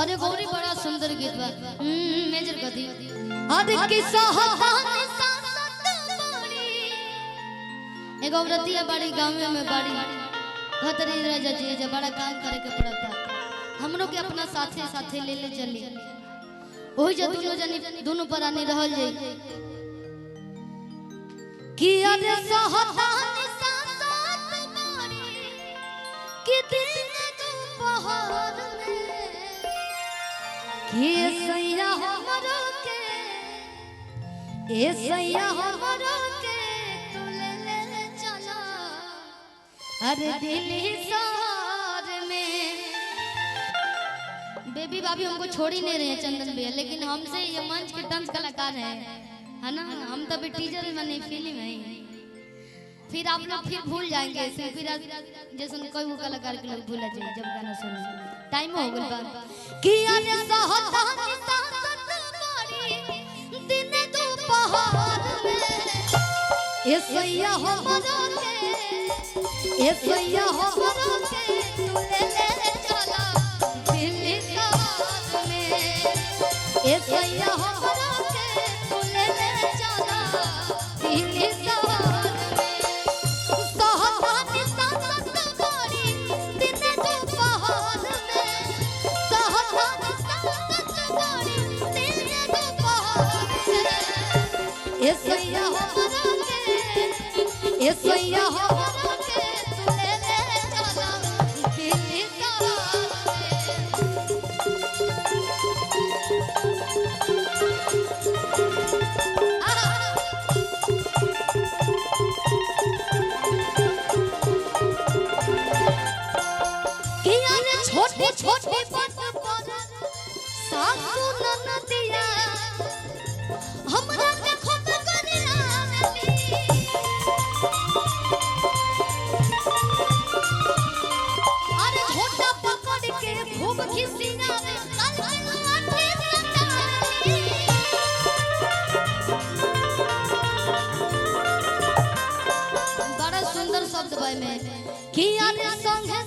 अरे गौरी बड़ा सुंदर गीत बा मेजर गति अरे किस्सा हताने सासत बाड़ी एगो औरतिया बड़ी गांव में बड़ी खतरी राजा जी जब बड़ा काम करे के पड़ता हमरो के अपना साथे साथे ले ले चली ओही जे दोनों जनी दोनों परानी रहल जाई कि अरे सहताने सासत बाड़ी कि दिन दोपहर में ये सैया हमरो के ए सैया हमरो के तू ले ले चला अरे दिल्ली शहर में बेबी भाभी हमको छोड़ ही नहीं रहे हैं चंदन भैया लेकिन हमसे ये मंच के डांस कलाकार है ना हम तो भी टीचर बने फिल्म है फिर आप लोग फिर भूल जाएंगे फिर जैसे कोई वो कलाकार के लोग भूल जाएंगे जब गाना सुने टाइम हो गया कि अरे सहतानी सासत बाड़ी दिन दोपहर में ए सैया हमरो के ए सैया हमरो के तू ले ले चला दिल्ली शहर में ए सैया हमरो के तू ले ले चला दिल्ली शहर सैया हमरो के तू ले ले चला दिल्ली कि अरे छोटे छोटे बात पर सासू ननदिया हमरा देखो तो करिया अरे झोटा पकड़ के खूब खिसिया रे कल लाठी सताई बड़ा सुंदर शब्द भाई में कि अरे संगे